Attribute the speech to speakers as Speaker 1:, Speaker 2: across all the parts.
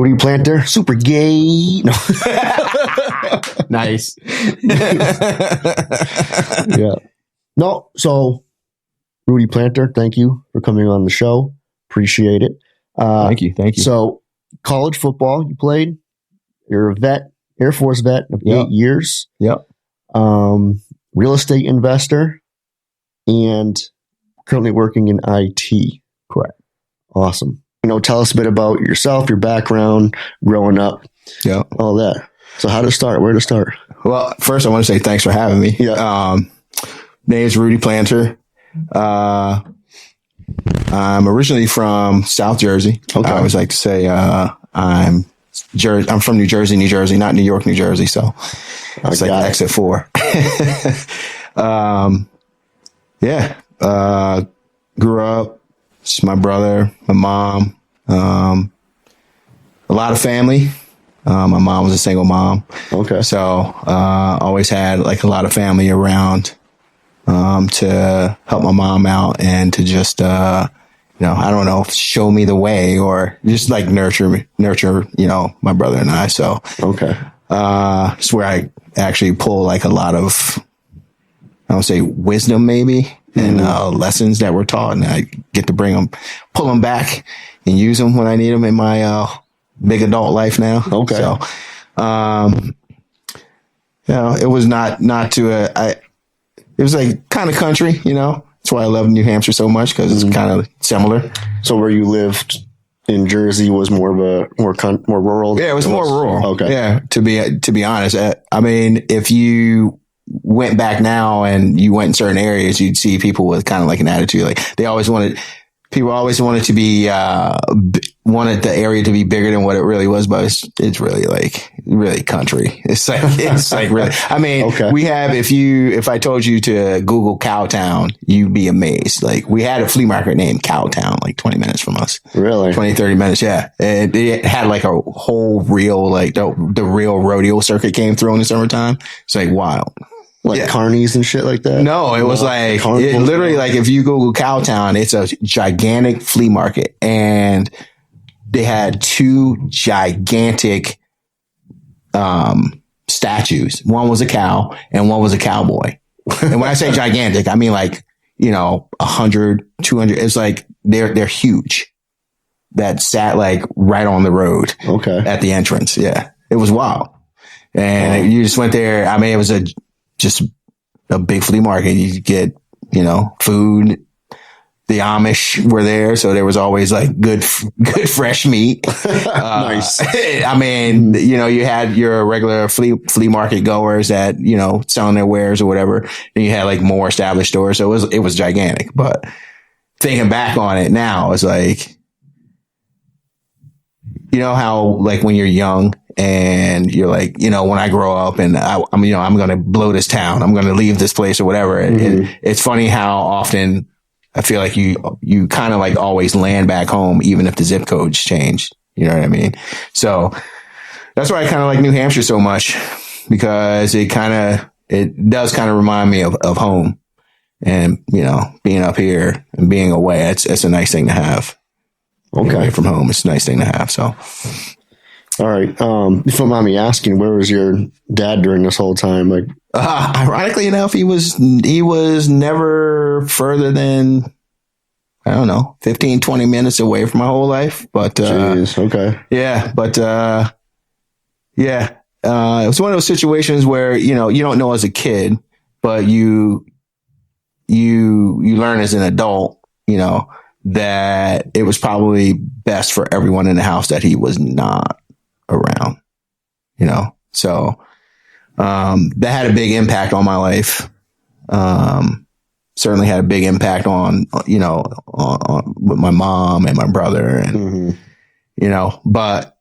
Speaker 1: Rudy Planter, super gay. No.
Speaker 2: Nice.
Speaker 1: Yeah. No, so Rudy Planter, thank you for coming on the show. Appreciate it.
Speaker 2: Thank you.
Speaker 1: So, college football, you played. You're a vet, Air Force vet of 8 years.
Speaker 2: Yep.
Speaker 1: Real estate investor, and currently working in IT.
Speaker 2: Correct.
Speaker 1: Awesome. Tell us a bit about yourself, your background, growing up, all that. So how to start? Where to start?
Speaker 2: Well, first I want to say thanks for having me.
Speaker 1: Yeah.
Speaker 2: Name is Rudy Planter. I'm originally from South Jersey.
Speaker 1: Okay.
Speaker 2: I always like to say I'm from New Jersey, not New York, New Jersey. So it's like exit 4. Grew up. It's my brother, my mom, a lot of family. My mom was a single mom. Okay. So, always had like a lot of family around, to help my mom out and to just, I don't know, show me the way or just like nurture, my brother and I. So, okay. It's where I actually pull like a lot of, I would say wisdom maybe. And lessons that were taught, and I get to pull them back and use them when I need them in my big adult life now. Okay. So, it was it was like kind of country, That's why I love New Hampshire so much because it's kind of similar.
Speaker 1: So where you lived in Jersey was more of a more rural.
Speaker 2: Yeah, it was more rural.
Speaker 1: Okay.
Speaker 2: Yeah, to be honest, I mean, if you went back now and you went in certain areas, you'd see people with kind of like an attitude. Like people always wanted to be, wanted the area to be bigger than what it really was, but it's really like really country. It's like really, I mean, we have, if I told you to Google Cowtown, you'd be amazed. Like we had a flea market named Cowtown, like 20 minutes from us.
Speaker 1: Really?
Speaker 2: 20, 30 minutes. Yeah. And it had like a whole real, like the real rodeo circuit came through in the summertime. It's like wild.
Speaker 1: Like carnies and shit like that?
Speaker 2: No, it was like, it literally like if you Google Cowtown, it's a gigantic flea market and they had 2 gigantic, statues. One was a cow and one was a cowboy. And when I say gigantic, I mean like, 100, 200. It's like they're huge that sat like right on the road. Okay. At the entrance. Yeah. It was wild. And you just went there. I mean, it was just a big flea market. You get, food. The Amish were there. So there was always like good fresh meat. Nice. I mean, you had your regular flea market goers that, selling their wares or whatever. And you had like more established stores. So it was gigantic, but thinking back on it now, it's like, how like when you're young, and you're like, when I grow up and I'm going to blow this town, I'm going to leave this place or whatever. It's funny how often I feel like you kind of like always land back home, even if the zip codes change. You know what I mean? So that's why I kind of like New Hampshire so much because it does kind of remind me of home and, being up here and being away. It's a nice thing to have. Okay. Away from home. It's a nice thing to have. So.
Speaker 1: All right. If you don't mind me asking, where was your dad during this whole time? Like,
Speaker 2: ironically enough, he was never further than, I don't know, 15, 20 minutes away from my whole life. But,
Speaker 1: jeez, okay.
Speaker 2: Yeah. But, it was one of those situations where, you don't know as a kid, but you learn as an adult, that it was probably best for everyone in the house that he was not around, so, that had a big impact on my life. Certainly had a big impact on with my mom and my brother and, but,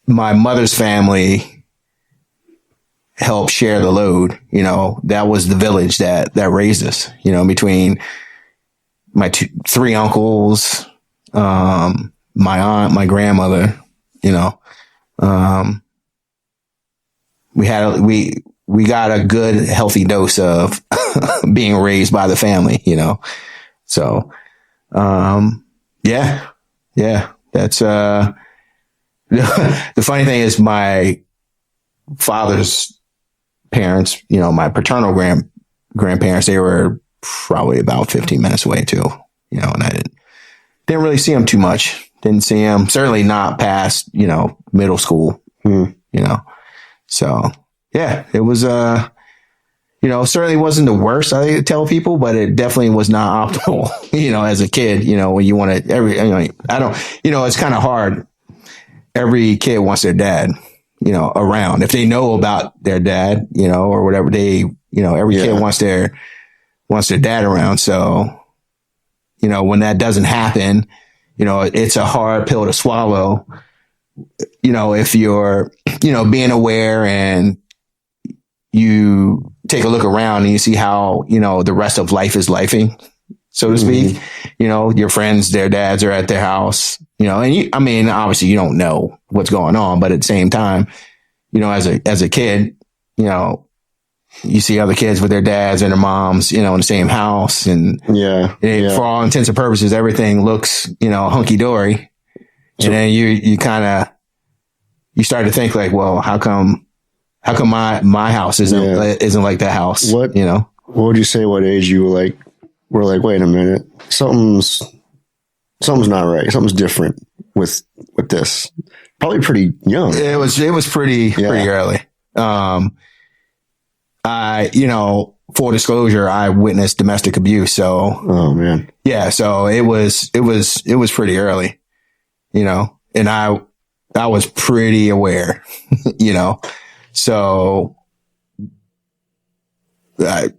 Speaker 2: my mother's family helped share the load. That was the village that raised us, between my 3 uncles, my aunt, my grandmother, we got a good healthy dose of being raised by the family, so, yeah. That's, the funny thing is my father's parents, my paternal grandparents, they were probably about 15 minutes away too, and I didn't really see them too much. Didn't see them, certainly not past, middle school, so yeah, it was, certainly wasn't the worst, I tell people, but it definitely was not optimal, as a kid, when you want to, it's kind of hard. Every kid wants their dad, around. If they know about their dad, or whatever, every kid wants their dad around. So, when that doesn't happen, it's a hard pill to swallow, if you're, being aware and you take a look around and you see how, the rest of life is lifing, so to speak. Your friends, their dads are at their house, and obviously you don't know what's going on, but at the same time, as a kid, you see other kids with their dads and their moms, in the same house, and for all intents and purposes, everything looks, hunky dory. And then you start to think like, well, how come my house isn't like that house?
Speaker 1: What would you say? What age you were like, wait a minute, something's not right. Something's different with this. Probably pretty young.
Speaker 2: It was pretty early. Full disclosure, I witnessed domestic abuse. So,
Speaker 1: oh man.
Speaker 2: Yeah. So it was pretty early, and I was pretty aware, so I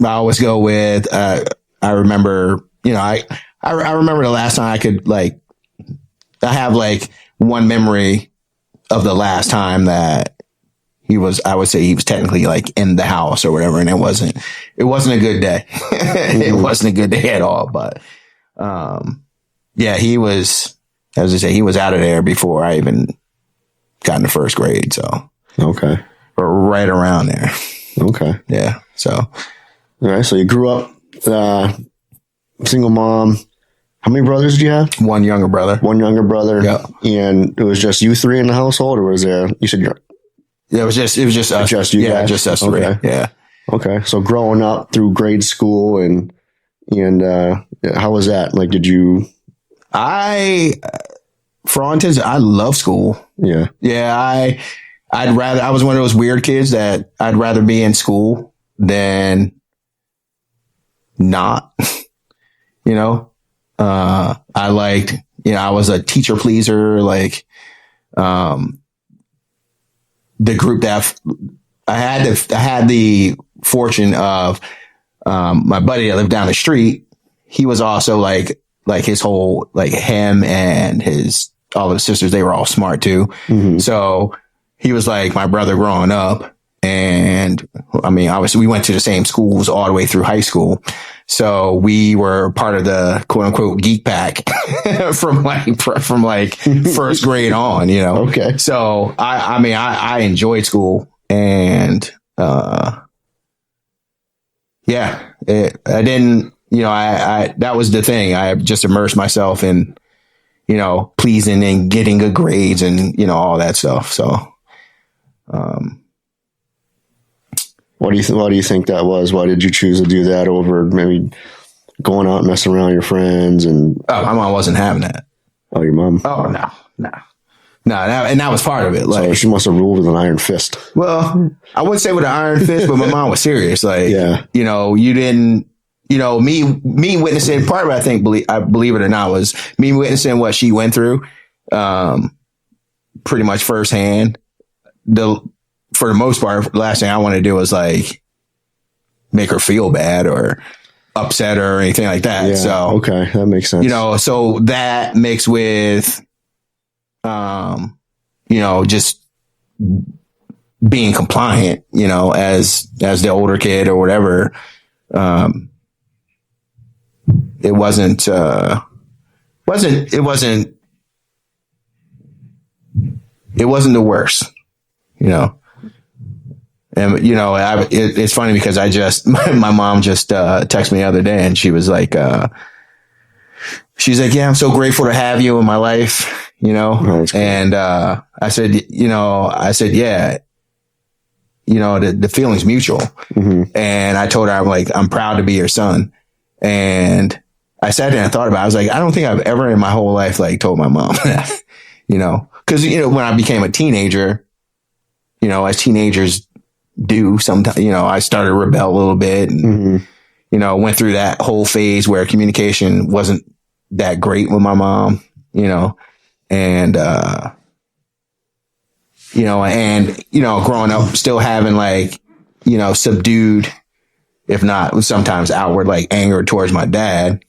Speaker 2: always go with, I remember, I remember the last time I could I have one memory of the last time that I would say he was technically in the house or whatever. And it wasn't a good day. It wasn't a good day at all. But, he was, as I say, he was out of there before I even got into first grade. So,
Speaker 1: okay.
Speaker 2: Or right around there.
Speaker 1: Okay.
Speaker 2: Yeah. So,
Speaker 1: all right. So you grew up, single mom. How many brothers did you have?
Speaker 2: One younger brother.
Speaker 1: Yeah. And it was just you three in the household, or was there, you said
Speaker 2: it was just us.
Speaker 1: Just you guys?
Speaker 2: Just us three.
Speaker 1: Okay.
Speaker 2: Yeah.
Speaker 1: Okay. So growing up through grade school and how was that? Did you?
Speaker 2: For all intents, I love school.
Speaker 1: Yeah.
Speaker 2: Yeah. I was one of those weird kids that I'd rather be in school than not, I liked, I was a teacher pleaser, the group that I had the fortune of, my buddy that lived down the street. He was also his whole, him and all of his sisters, they were all smart too. Mm-hmm. So he was my brother growing up. And obviously we went to the same schools all the way through high school. So we were part of the quote unquote geek pack from first grade on,
Speaker 1: Okay.
Speaker 2: So I enjoyed school and, I didn't, that was the thing. I just immersed myself in, pleasing and getting good grades and, all that stuff. So,
Speaker 1: What do you think that was? Why did you choose to do that over maybe going out and messing around with your friends? And
Speaker 2: my mom wasn't having that.
Speaker 1: Oh, your mom?
Speaker 2: Oh, no. And that was part of it.
Speaker 1: So she must have ruled with an iron fist.
Speaker 2: Well, I wouldn't say with an iron fist, but my mom was serious. You didn't, me witnessing part of it, I think, believe it or not, was me witnessing what she went through, pretty much firsthand. For the most part, the last thing I wanted to do was make her feel bad or upset her or anything like that.
Speaker 1: Yeah,
Speaker 2: so,
Speaker 1: okay. That makes sense.
Speaker 2: So that mixed with, just being compliant, as the older kid or whatever. It wasn't the worst, And, it's funny because my mom just texted me the other day and she was like,
Speaker 3: she's like, yeah, I'm so grateful to have you in my life, you know?
Speaker 1: Oh, cool.
Speaker 3: And, I said, yeah, you know, the feeling's mutual.
Speaker 1: Mm-hmm.
Speaker 3: And I told her, I'm like, I'm proud to be your son. And I sat there and thought about it. I was like, I don't think I've ever in my whole life, like, told my mom that, you know, cause, you know, when I became a teenager, you know, as teenagers do sometimes, you know, I started to rebel a little bit and,
Speaker 1: Mm-hmm.
Speaker 3: you know, went through that whole phase where communication wasn't that great with my mom, you know, and, growing up, still having like, you know, subdued, if not sometimes outward, like anger towards my dad.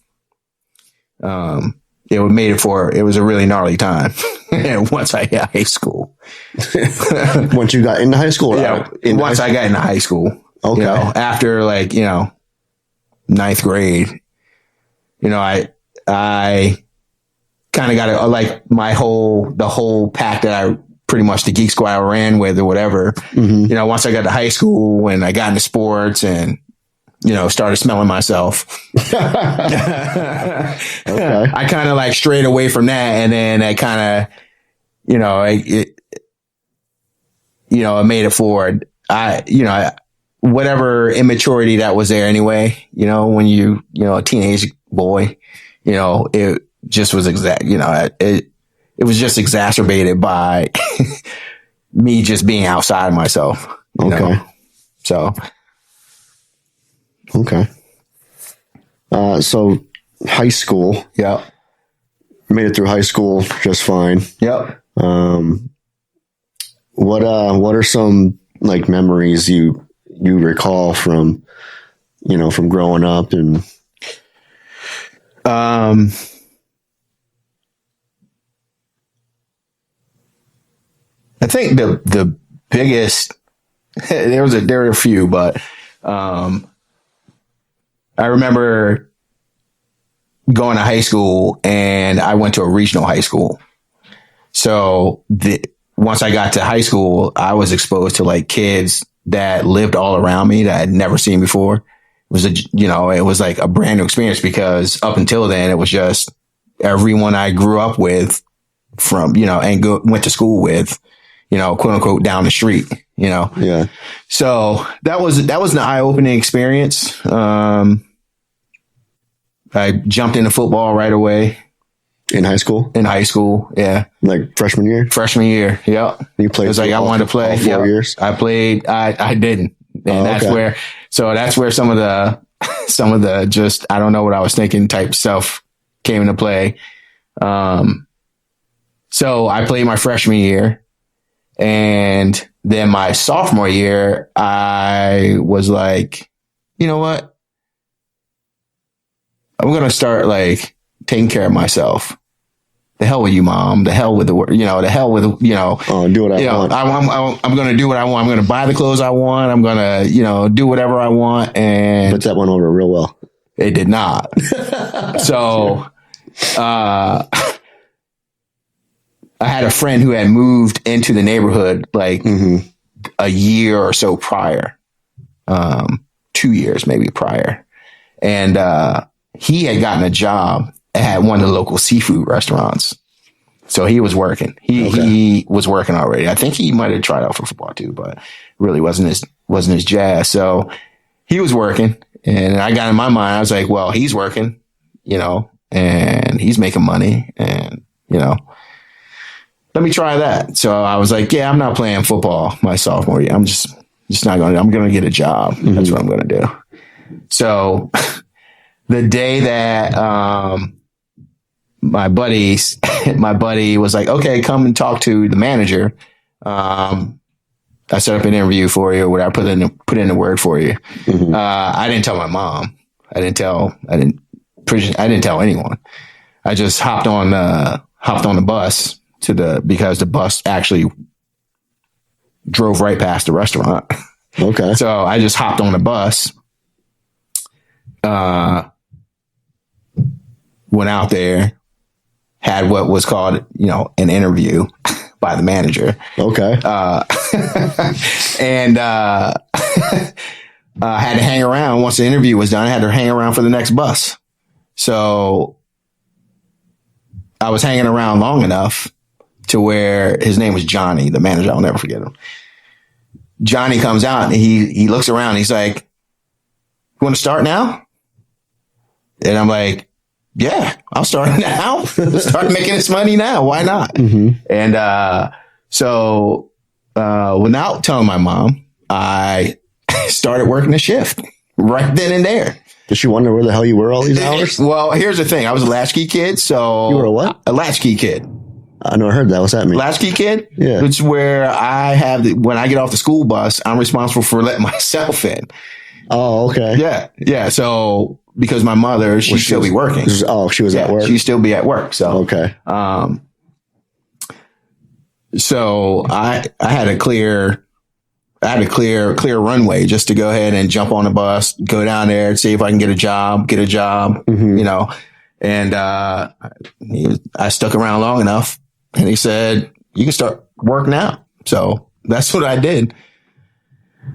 Speaker 3: It was a really gnarly time. And once I got high school,
Speaker 1: Once you got into high school,
Speaker 3: yeah, once I got into high school,
Speaker 1: okay,
Speaker 3: you know, after like, you know, ninth grade, you know, I kind of got like the whole pack that I pretty much the Geek Squad I ran with or whatever.
Speaker 1: Mm-hmm.
Speaker 3: You know, once I got to high school and I got into sports and, you know, started smelling myself.
Speaker 1: Okay.
Speaker 3: I kind of like strayed away from that. And then I kind of, you know, I made it forward. Whatever immaturity that was there anyway, you know, when you know, a teenage boy, you know, it just was it was just exacerbated by me just being outside of myself. You know? So.
Speaker 1: Okay. So high school.
Speaker 3: Yeah.
Speaker 1: Made it through high school just fine.
Speaker 3: Yep.
Speaker 1: What are some like memories you recall from, you know, from growing up and
Speaker 3: I think the biggest there were a few, but I remember going to high school and I went to a regional high school. So once I got to high school, I was exposed to like kids that lived all around me that I'd never seen before. It was like a brand new experience because up until then it was just everyone I grew up with from, you know, and went to school with, you know, quote unquote down the street, you know?
Speaker 1: yeah.
Speaker 3: So that was an eye-opening experience. I jumped into football right away.
Speaker 1: In high school?
Speaker 3: In high school, yeah.
Speaker 1: Like freshman year?
Speaker 3: Freshman year, yep.
Speaker 1: You played?
Speaker 3: It was like I wanted to play.
Speaker 1: All 4 years?
Speaker 3: I played. I didn't, and that's where some of the just I don't know what I was thinking type stuff came into play. So I played my freshman year, and then my sophomore year, I was like, you know what? I'm gonna start like taking care of myself. The hell with you, mom. The hell with the work. You know, the hell with, you know.
Speaker 1: Oh, do what I want.
Speaker 3: I'm going to do what I want. I'm going to buy the clothes I want. I'm going to, you know, do whatever I want. And
Speaker 1: but that went over real well.
Speaker 3: It did not. So, I had a friend who had moved into the neighborhood like a year or so prior, 2 years maybe prior. And, he had gotten a job at one of the local seafood restaurants. So he was working. He was working already. I think he might have tried out for football too, but really wasn't his jazz. So he was working, and I got in my mind, I was like, well, he's working, you know, and he's making money, and, you know, let me try that. So I was like, yeah, I'm not playing football my sophomore year. I'm just not going to, I'm going to get a job. That's what I'm going to do. So the day that, my buddy was like, okay, come and talk to the manager. I set up an interview for you, where I put in the word for you. I didn't tell my mom. I didn't tell anyone. I just hopped on the bus because the bus actually drove right past the restaurant.
Speaker 1: Okay.
Speaker 3: So I just hopped on the bus, went out there, had what was called, you know, an interview by the manager.
Speaker 1: Okay.
Speaker 3: And had to hang around once the interview was done. I had to hang around for the next bus. So I was hanging around long enough to where his name was Johnny, the manager. I'll never forget him. Johnny comes out and he looks around. He's like, "You want to start now?" And I'm like, "Yeah, I'll start now. Let's start making this money now. Why not?" Mm-hmm. And so without telling my mom, I started working a shift right then and there.
Speaker 1: Did she wonder where the hell you were all these hours?
Speaker 3: Well, here's the thing. I was a latchkey kid. So
Speaker 1: you were a what?
Speaker 3: A latchkey kid.
Speaker 1: I know I heard that. What's that mean?
Speaker 3: Latchkey kid?
Speaker 1: Yeah.
Speaker 3: It's where when I get off the school bus, I'm responsible for letting myself in.
Speaker 1: Oh, okay.
Speaker 3: Yeah. Yeah. So because my mother, she'd still be working.
Speaker 1: She was at work.
Speaker 3: She'd still be at work. So,
Speaker 1: okay.
Speaker 3: So I had a clear runway just to go ahead and jump on the bus, go down there and see if I can get a job,
Speaker 1: mm-hmm.
Speaker 3: you know, and, I stuck around long enough and he said, "You can start work now." So that's what I did.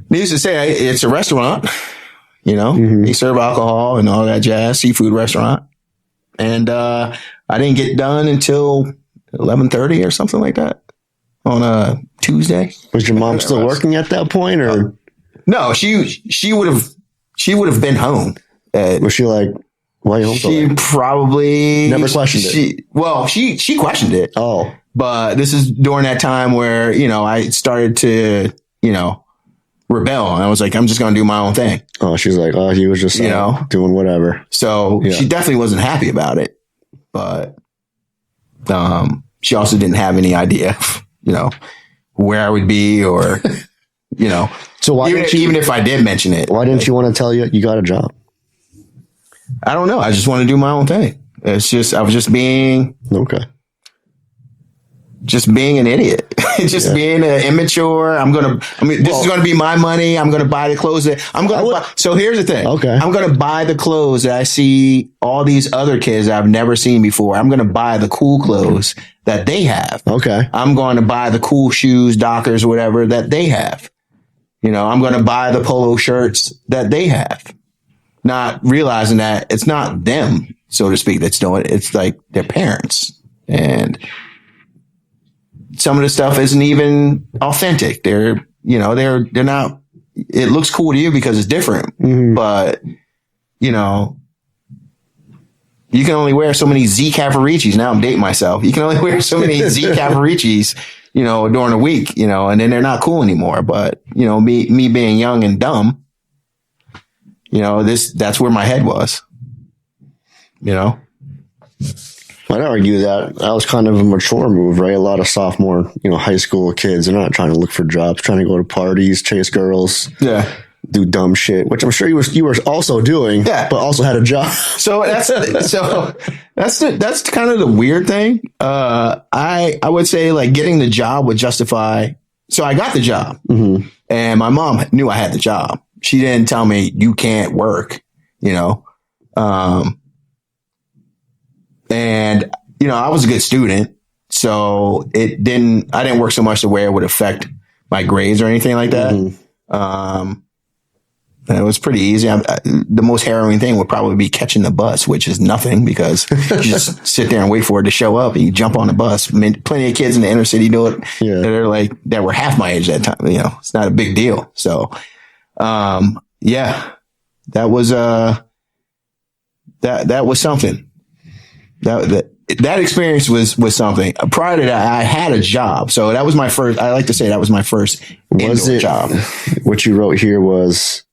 Speaker 3: Needless to say, it's a restaurant, you know,
Speaker 1: mm-hmm.
Speaker 3: They serve alcohol and all that jazz, seafood restaurant. And, I didn't get done until 11:30 or something like that on a Tuesday.
Speaker 1: Was your mom still working at that point, or?
Speaker 3: No, she would have been home.
Speaker 1: Was she like, why are you home?
Speaker 3: She probably
Speaker 1: never questioned it.
Speaker 3: She questioned it.
Speaker 1: Oh,
Speaker 3: but this is during that time where, you know, I started to, you know, rebel. And I was like, I'm just going to do my own thing.
Speaker 1: Oh, she's like, oh, he was just, you know, doing whatever.
Speaker 3: So she definitely wasn't happy about it, but, she also didn't have any idea, you know, where I would be or, you know,
Speaker 1: so why
Speaker 3: even if I did mention it,
Speaker 1: why didn't you want to tell you got a job?
Speaker 3: I don't know. I just want to do my own thing. I was just being an idiot, being immature. This is going to be my money. I'm going to buy the clothes so here's the thing.
Speaker 1: Okay.
Speaker 3: I'm going to buy the clothes that I see all these other kids that I've never seen before. I'm going to buy the cool clothes that they have.
Speaker 1: Okay.
Speaker 3: I'm going to buy the cool shoes, Dockers, whatever that they have. You know, I'm going to buy the polo shirts that they have. Not realizing that it's not them, so to speak, that's doing it. It's like their parents. And some of the stuff isn't even authentic. They're not, it looks cool to you because it's different,
Speaker 1: mm-hmm.
Speaker 3: but you know, you can only wear so many Z Cavaricis. Now I'm dating myself. You can only wear so many Z Cavaricis, you know, during a week, you know, and then they're not cool anymore. But, you know, me being young and dumb, you know, that's where my head was, you know.
Speaker 1: I'd argue that was kind of a mature move, right? A lot of sophomore, you know, high school kids are not trying to look for jobs, trying to go to parties, chase girls, do dumb shit, which I'm sure you were also doing, but also had a job.
Speaker 3: So that's kind of the weird thing. I would say like getting the job would justify. So I got the job,
Speaker 1: mm-hmm.
Speaker 3: and my mom knew I had the job. She didn't tell me you can't work, you know. And, you know, I was a good student, so I didn't work so much to where it would affect my grades or anything like that.
Speaker 1: Mm-hmm.
Speaker 3: And it was pretty easy. The most harrowing thing would probably be catching the bus, which is nothing because you just sit there and wait for it to show up and you jump on the bus. I mean, plenty of kids in the inner city do it.
Speaker 1: Yeah.
Speaker 3: That were half my age at that time. You know, it's not a big deal. So, that was, that was something. That experience was something. Prior to that, I had a job. So that was my first, I like to say that was my first indoor job.
Speaker 1: What you wrote here was,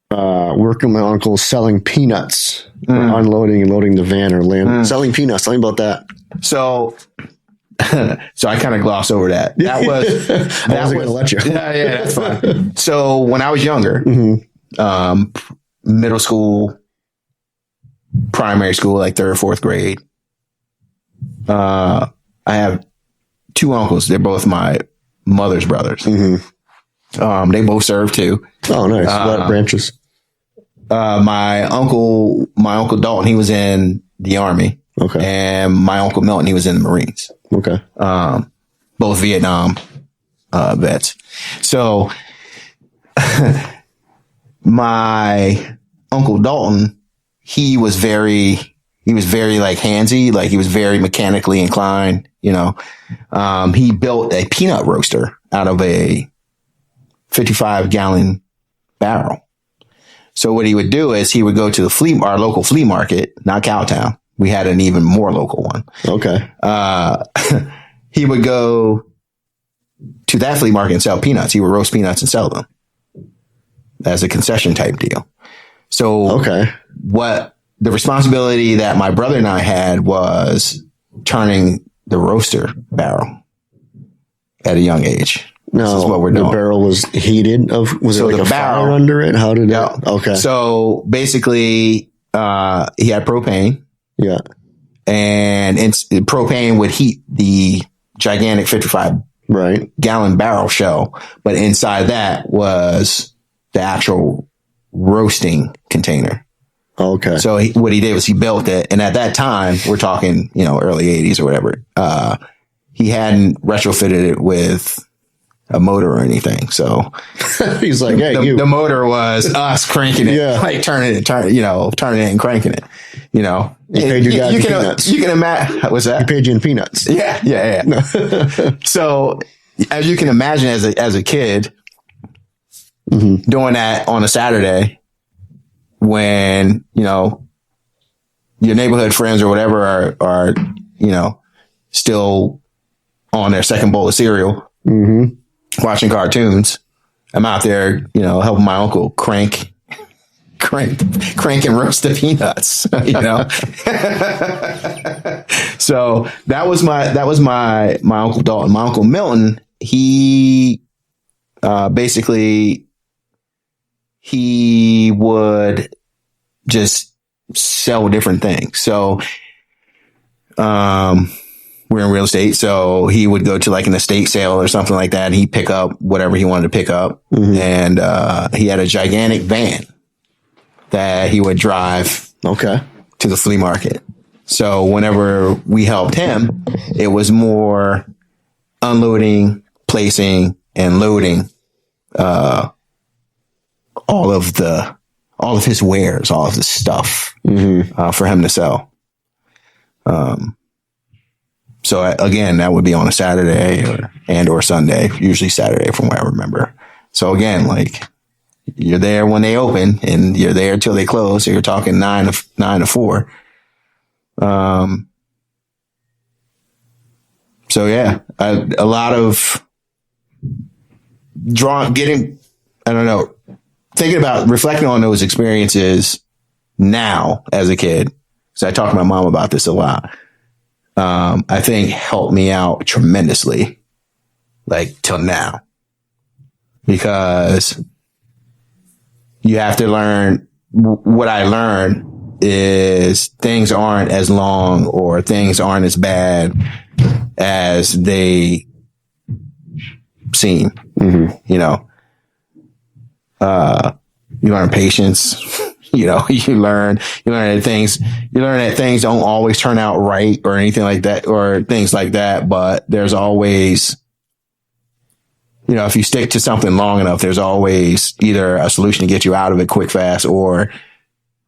Speaker 1: working with my uncle selling peanuts, unloading and loading the van or selling peanuts. Tell me about that.
Speaker 3: So I kind of glossed over that. That was,
Speaker 1: I wasn't going to let you.
Speaker 3: Yeah, that's fine. So when I was younger,
Speaker 1: mm-hmm.
Speaker 3: Middle school, primary school, like 3rd or 4th grade, I have 2 uncles. They're both my mother's brothers.
Speaker 1: Mm-hmm.
Speaker 3: They both served too.
Speaker 1: Oh, nice. What branches?
Speaker 3: My uncle Dalton, he was in the Army.
Speaker 1: Okay.
Speaker 3: And my uncle Milton, he was in the Marines.
Speaker 1: Okay.
Speaker 3: Both Vietnam vets. So my uncle Dalton, he was very he was very like handsy, like he was very mechanically inclined, you know. He built a peanut roaster out of a 55-gallon barrel. So what he would do is he would go to our local flea market, not Cowtown. We had an even more local one.
Speaker 1: Okay.
Speaker 3: He would go to that flea market and sell peanuts. He would roast peanuts and sell them as a concession type deal. So what the responsibility that my brother and I had was turning the roaster barrel at a young age.
Speaker 1: No,
Speaker 3: this is what we're doing.
Speaker 1: The barrel was heated. Was there like a fire under it? How did it? Okay.
Speaker 3: So basically, he had propane.
Speaker 1: Yeah.
Speaker 3: And propane would heat the gigantic 55-gallon barrel shell. But inside that was the actual roasting container.
Speaker 1: Okay.
Speaker 3: So what he did was he built it. And at that time, we're talking, early 80s or whatever. He hadn't retrofitted it with a motor or anything. So
Speaker 1: he's like, hey,
Speaker 3: the motor was us cranking it, like turning it and cranking it, You
Speaker 1: paid your guys in peanuts.
Speaker 3: You can imagine, what's that?
Speaker 1: He paid you in peanuts.
Speaker 3: Yeah. So as you can imagine as a kid, doing that on a Saturday when, your neighborhood friends or whatever are still on their second bowl of cereal, watching cartoons. I'm out there, helping my uncle crank and roast the peanuts, So that was my Uncle Dalton. My Uncle Milton, he would just sell different things. So we're in real estate, so he would go to like an estate sale or something like that, and he'd pick up whatever he wanted to pick up. And he had a gigantic van that he would drive to the flea market. So whenever we helped him, it was more unloading, placing, and loading all of his wares, all of his stuff for him to sell. So again, that would be on a Saturday or Sunday, usually Saturday from what I remember. So again, like you're there when they open and you're there till they close. So you're talking 9 to 4. So yeah, a lot of thinking about reflecting on those experiences now as a kid. So I talk to my mom about this a lot. I think helped me out tremendously, like till now, because you have to learn. What I learned is things aren't as long or things aren't as bad as they seem. You learn patience. You learn that things don't always turn out right or anything like that or things like that. But there's always, if you stick to something long enough, there's always either a solution to get you out of it quick, fast, or,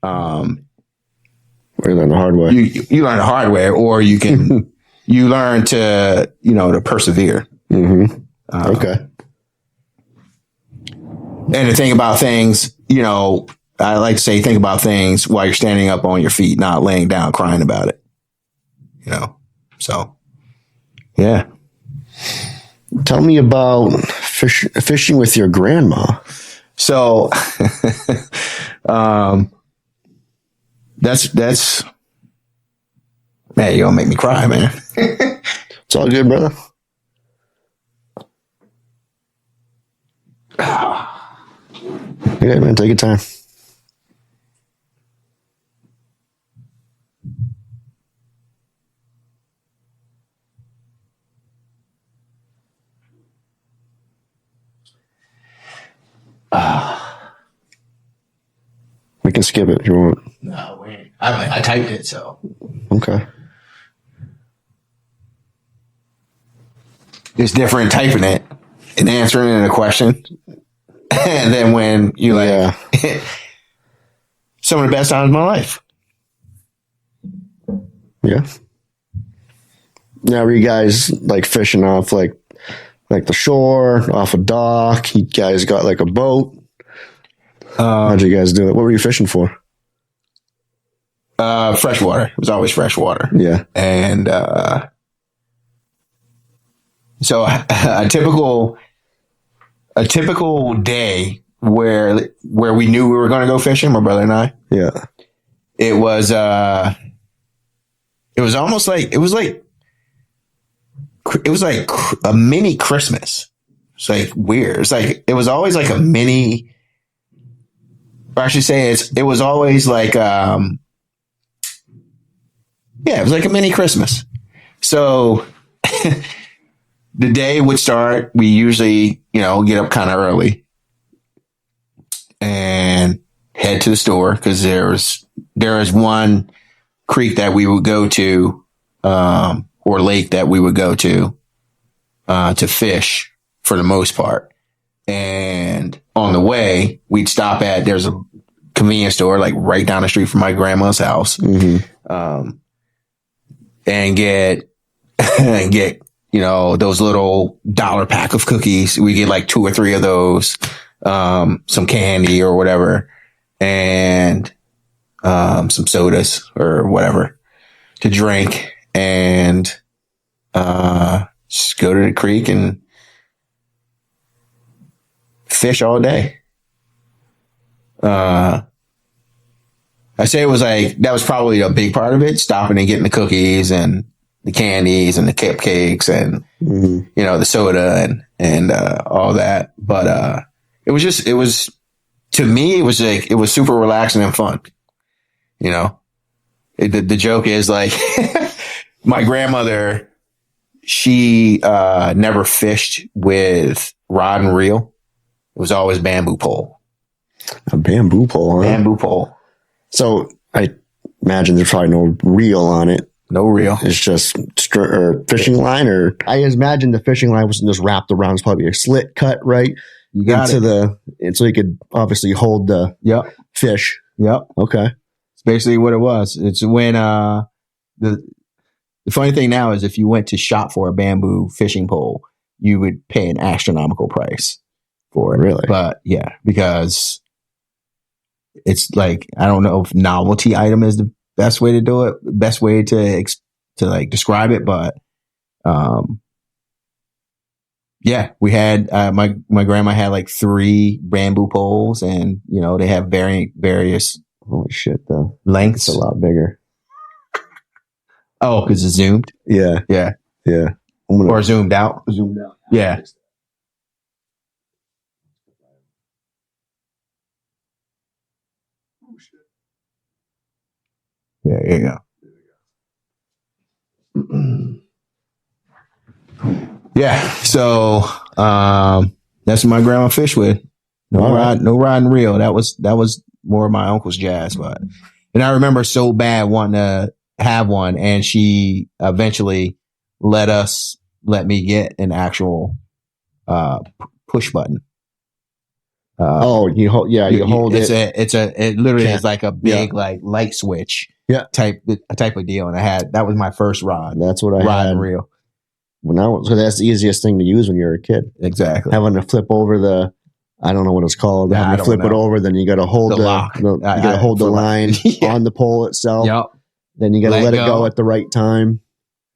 Speaker 1: you learn the hard way.
Speaker 3: You learn the hard way, or you can, you learn to, to persevere.
Speaker 1: Okay.
Speaker 3: And to think about things, I like to say, think about things while you're standing up on your feet, not laying down crying about it. So yeah.
Speaker 1: Tell me about fishing with your grandma.
Speaker 3: So, that's, man, you're gonna make me cry, man.
Speaker 1: It's all good, brother. Yeah, man, take your time. We can skip it if you want.
Speaker 3: No, wait. I typed it, so.
Speaker 1: Okay.
Speaker 3: It's different typing it and answering it in a question. And then when you some of the best times of my life.
Speaker 1: Yeah. Now, were you guys like fishing off like the shore, off a dock? You guys got like a boat? How'd you guys do it? What were you fishing for?
Speaker 3: Freshwater. It was always freshwater.
Speaker 1: Yeah.
Speaker 3: And so a typical day where we knew we were going to go fishing, my brother and I.
Speaker 1: Yeah.
Speaker 3: It was almost like it was like a mini Christmas. It's like weird. It's like it was always like a mini. Or I should say it was always like it was like a mini Christmas. So the day would start. We usually, get up kind of early and head to the store because there is one creek that we would go to, or lake that we would go to fish for the most part. And on the way, we'd stop at, there's a convenience store like right down the street from my grandma's house.
Speaker 1: Mm-hmm.
Speaker 3: And get those little $1 pack of cookies. We get like 2 or 3 of those, some candy or whatever, and some sodas or whatever to drink, and just go to the creek and fish all day. I say it was like, that was probably a big part of it, stopping and getting the cookies and the candies and the cupcakes and, the soda and all that. But, to me, it was like, it was super relaxing and fun. The joke is like, my grandmother, she, never fished with rod and reel. It was always bamboo pole.
Speaker 1: A bamboo pole, huh?
Speaker 3: Bamboo pole.
Speaker 1: So I imagine there's probably no reel on it.
Speaker 3: No reel.
Speaker 1: It's just fishing line, or I imagine the fishing line wasn't just wrapped around. It's probably a slit cut right
Speaker 3: you got
Speaker 1: and so you could obviously hold the fish.
Speaker 3: Yep.
Speaker 1: Okay.
Speaker 3: It's basically what it was. It's when the funny thing now is if you went to shop for a bamboo fishing pole, you would pay an astronomical price for it.
Speaker 1: Really?
Speaker 3: But yeah, because it's like, I don't know if novelty item is the best way to do it, best way to like describe it. But, we had, my grandma had like 3 bamboo poles, and, they have various.
Speaker 1: Holy shit, though.
Speaker 3: Lengths.
Speaker 1: It's a lot bigger.
Speaker 3: Oh, because it's zoomed?
Speaker 1: Yeah.
Speaker 3: Yeah.
Speaker 1: Yeah.
Speaker 3: Or zoomed out. Yeah. Yeah, there you go. Yeah, so that's what my grandma fished with. No rod and reel. That was more of my uncle's jazz, and I remember so bad wanting to have one, and she eventually let me get an actual push button.
Speaker 1: You hold it.
Speaker 3: It literally is like a big like light switch.
Speaker 1: Yeah.
Speaker 3: Type of deal. And that was my first rod.
Speaker 1: That's what I
Speaker 3: rod
Speaker 1: had.
Speaker 3: And reel.
Speaker 1: So that's the easiest thing to use when you're a kid.
Speaker 3: Exactly.
Speaker 1: Having to flip over I don't know what it's called. Having to flip it over, then you got to hold the line on the pole itself.
Speaker 3: Yep.
Speaker 1: Then you got to let it go at the right time.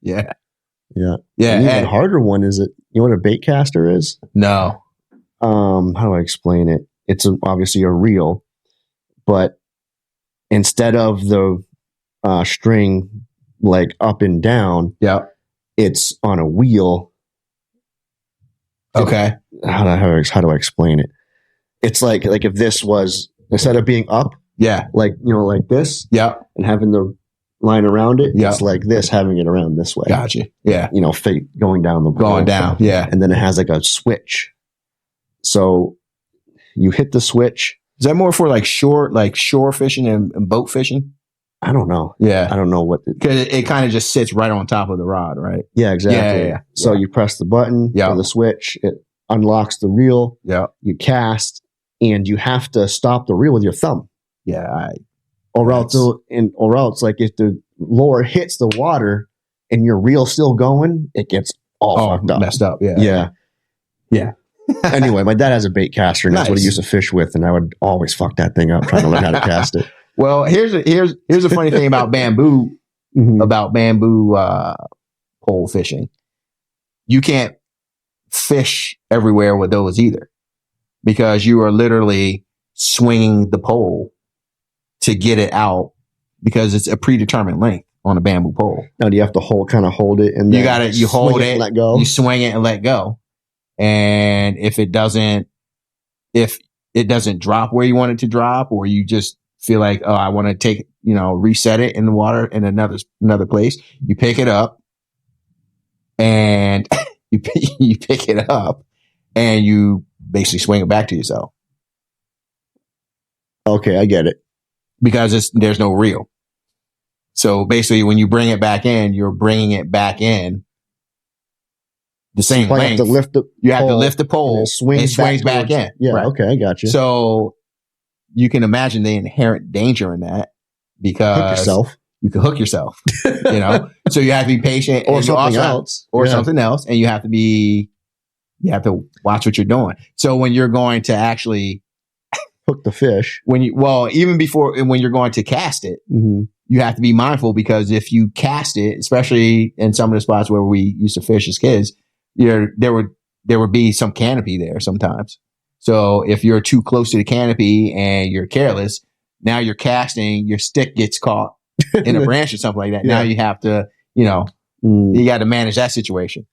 Speaker 3: Yeah.
Speaker 1: Yeah.
Speaker 3: Yeah.
Speaker 1: An even harder one is it. You know what a bait caster is?
Speaker 3: No.
Speaker 1: How do I explain it? It's obviously a reel, but instead of the string like up and down, it's on a wheel.
Speaker 3: Okay.
Speaker 1: How do I explain it? It's like if this was, instead of being up, like this, and having the line around it, it's like this, having it around this way.
Speaker 3: Gotcha. Yeah.
Speaker 1: Fate going down the pole.
Speaker 3: Going down. Yeah.
Speaker 1: And then it has like a switch. So you hit the switch.
Speaker 3: Is that more for like shore fishing and boat fishing?
Speaker 1: I don't know.
Speaker 3: Yeah.
Speaker 1: I don't know what.
Speaker 3: Because it kind of just sits right on top of the rod, right?
Speaker 1: Yeah, exactly. Yeah. So you press the button or the switch. It unlocks the reel.
Speaker 3: Yeah.
Speaker 1: You cast, and you have to stop the reel with your thumb.
Speaker 3: Yeah.
Speaker 1: Or else, like if lure hits the water and your reel's still going, it gets all fucked up.
Speaker 2: Messed up.
Speaker 1: Yeah. Anyway, my dad has a bait caster, and that's what he used to fish with, and I would always fuck that thing up trying to learn how to cast it.
Speaker 2: Well, here's a funny thing about bamboo, pole fishing. You can't fish everywhere with those either, because you are literally swinging the pole to get it out, because it's a predetermined length on a bamboo pole.
Speaker 1: Now, do you have to hold it, and
Speaker 2: you hold it,
Speaker 1: let go.
Speaker 2: You swing it and let go. And if it doesn't drop where you want it to drop, or you just feel like, oh, I want to take, reset it in the water in another place, you pick it up and you pick it up and you basically swing it back to yourself.
Speaker 1: Okay, I get it.
Speaker 2: Because there's no reel. So basically, when you bring it back in, you're bringing it back in the same length. You have to lift the pole. And it swings back in.
Speaker 1: Yeah. Right. Okay. I got you.
Speaker 2: So you can imagine the inherent danger in that, because you can hook yourself, so you have to be patient
Speaker 1: or something else,
Speaker 2: and you have to watch what you're doing. So when you're going to actually
Speaker 1: hook the fish,
Speaker 2: when you're going to cast it, you have to be mindful, because if you cast it, especially in some of the spots where we used to fish as kids, there would be some canopy there sometimes. So if you're too close to the canopy and you're careless, now you're casting, your stick gets caught in a branch or something like that. Yeah. Now you have to, you got to manage that situation.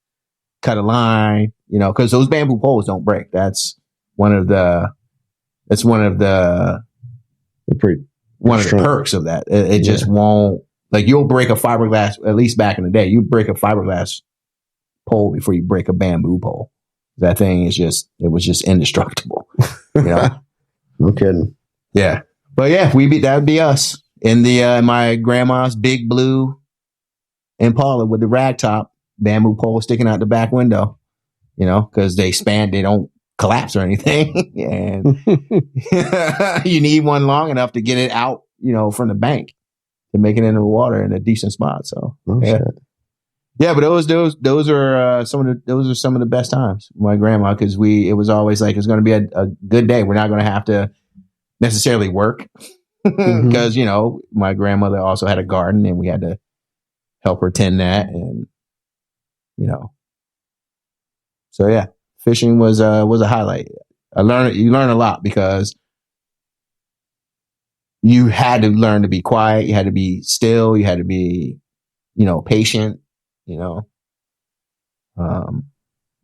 Speaker 2: Cut a line, because those bamboo poles don't break. That's one of the perks of that. It just won't, like, you'll break a fiberglass, at least back in the day, you break a fiberglass pole before you break a bamboo pole. That thing it was just indestructible.
Speaker 1: No kidding.
Speaker 2: Yeah. But yeah, that would be us in my grandma's big blue Impala with the rag top, bamboo pole sticking out the back window, because they don't collapse or anything. And you need one long enough to get it out, from the bank to make it into the water in a decent spot. So shit. Yeah, but those are some of the best times with my grandma, because it was always like, it's going to be a good day. We're not going to have to necessarily work, because my grandmother also had a garden and we had to help her tend that, and so yeah, fishing was a highlight. You learn a lot, because you had to learn to be quiet, you had to be still, you had to be patient.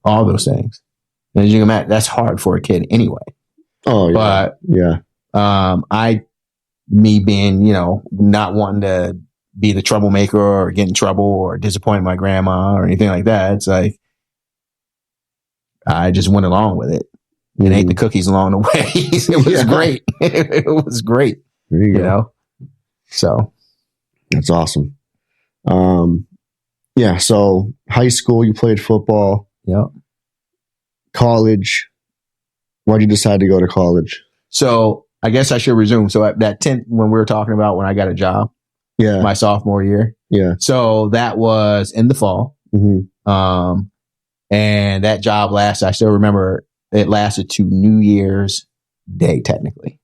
Speaker 2: All those things. And as you can imagine, that's hard for a kid anyway.
Speaker 1: Oh, yeah.
Speaker 2: But yeah, me being, not wanting to be the troublemaker or get in trouble or disappoint my grandma or anything like that, it's like I just went along with it and ate the cookies along the way. It was great. It was great.
Speaker 1: There you go.
Speaker 2: So
Speaker 1: that's awesome. Yeah, so high school, you played football.
Speaker 2: Yep.
Speaker 1: College, why'd you decide to go to college?
Speaker 2: So I guess I should resume. So at that 10th, when we were talking about when I got a job, my sophomore year.
Speaker 1: Yeah.
Speaker 2: So that was in the fall.
Speaker 1: Mm-hmm.
Speaker 2: And that job lasted, I still remember it lasted to New Year's Day, technically.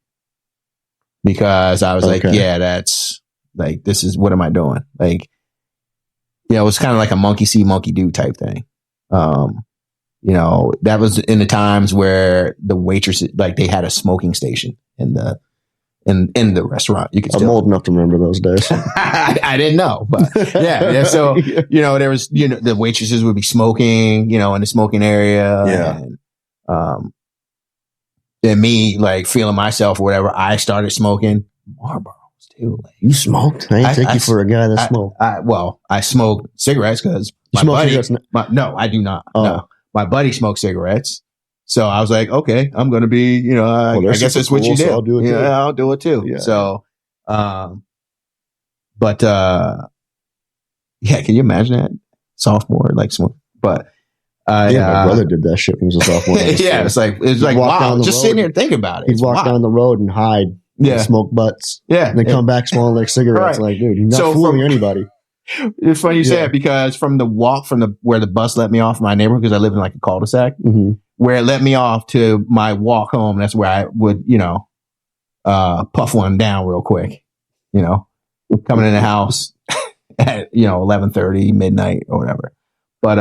Speaker 2: Because I was like, that's like, this is, what am I doing? Like, it was kind of like a monkey see, monkey do type thing. That was in the times where the waitresses, like, they had a smoking station in the restaurant. You could
Speaker 1: I'm old enough to remember those days.
Speaker 2: I didn't know, but yeah. So, there was, the waitresses would be smoking, in the smoking area.
Speaker 1: Yeah.
Speaker 2: And me, like, feeling myself or whatever, I started smoking Marlboros too. Like,
Speaker 1: you smoked? I ain't take you for a guy that smoked.
Speaker 2: I smoked cigarettes because no, I do not. Oh. No, my buddy smoked cigarettes. So I was like, okay, I'm going to be, I guess that's what you do.
Speaker 1: So I'll do it too.
Speaker 2: Yeah, I'll do it too. Yeah. So, can you imagine that? Sophomore, like smoke, but
Speaker 1: my brother did that shit when he was a sophomore.
Speaker 2: Yeah, it's like wow, just sitting here thinking about it.
Speaker 1: He'd walk down the road and hide Yeah. Smoke butts.
Speaker 2: Yeah.
Speaker 1: And they come back smelling like cigarettes. Right. Like, dude, you're not fooling anybody.
Speaker 2: It's funny you say it because from the walk from where the bus let me off my neighborhood, because I live in like a cul-de-sac, where it let me off to my walk home, that's where I would, puff one down real quick, coming in the house at, 11:30, midnight or whatever. But,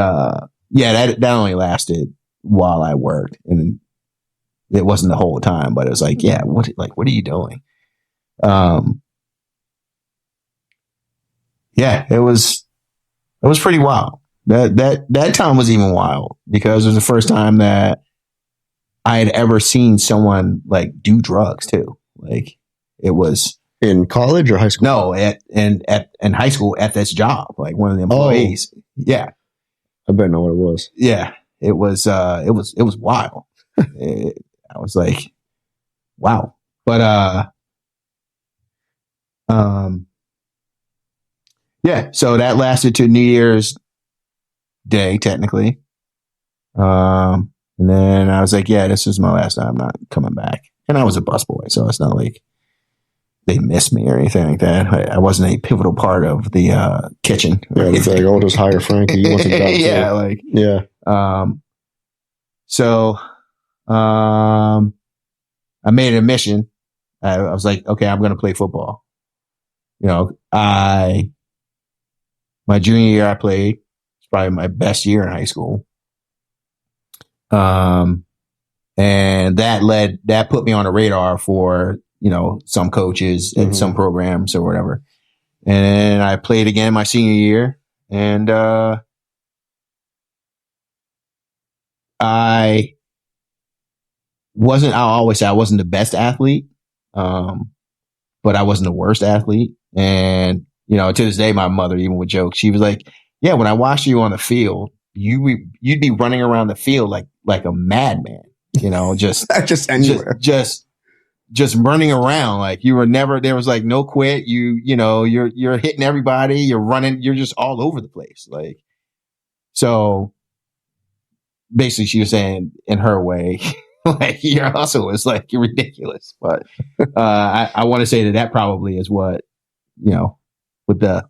Speaker 2: that only lasted while I worked, and it wasn't the whole time, but it was like, what are you doing? It was pretty wild. That time was even wild because it was the first time that I had ever seen someone like do drugs too. Like it was
Speaker 1: in college or high school.
Speaker 2: No, in high school at this job, like one of the employees. Oh. Yeah,
Speaker 1: I better know what it was.
Speaker 2: Yeah, it was wild. I was like, wow, but so that lasted to New Year's Day, technically. And then I was like, this is my last time. I'm not coming back. And I was a busboy, so it's not like they missed me or anything like that. I wasn't a pivotal part of the kitchen.
Speaker 1: Yeah, it's like, just hire Frankie. You want the job too.
Speaker 2: So I made it a mission. I was like, okay, I'm going to play football. My junior year I played. It's probably my best year in high school. And that put me on the radar for, some coaches and some programs or whatever. And I played again my senior year, and I'll always say I wasn't the best athlete. But I wasn't the worst athlete. And, to this day, my mother even would joke. She was like, yeah, when I watched you on the field, you'd be running around the field like a madman, just
Speaker 1: anywhere.
Speaker 2: Just running around. Like you were never, there was like no quit. You're hitting everybody, you're running, you're just all over the place. Like, so basically she was saying in her way, like your hustle is like ridiculous. But, I want to say that probably is what, with the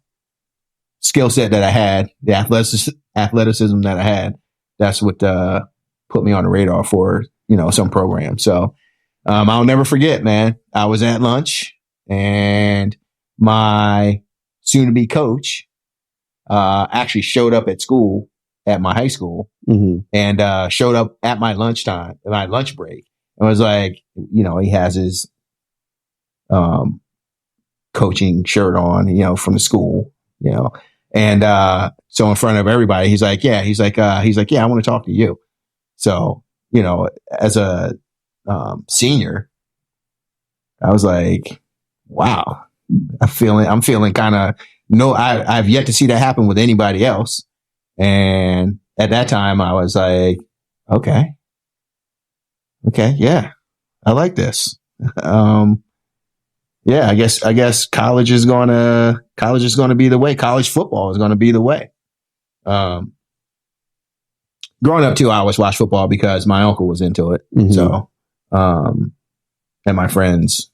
Speaker 2: skill set that I had, the athleticism that I had, that's what, put me on the radar for, some program. So, I'll never forget, man. I was at lunch and my soon to be coach, actually showed up at school at my high school and, showed up at my lunch break, and was like, he has his, coaching shirt on, from the school, and, so in front of everybody, he's like, yeah, I want to talk to you. So, as a, senior, I was like, wow, I'm feeling kind of, I've yet to see that happen with anybody else. And at that time I was like, okay. Yeah. I like this. I guess college is going to be the way. College football is going to be the way. Growing up too, I always watched football because my uncle was into it. So, and my friends,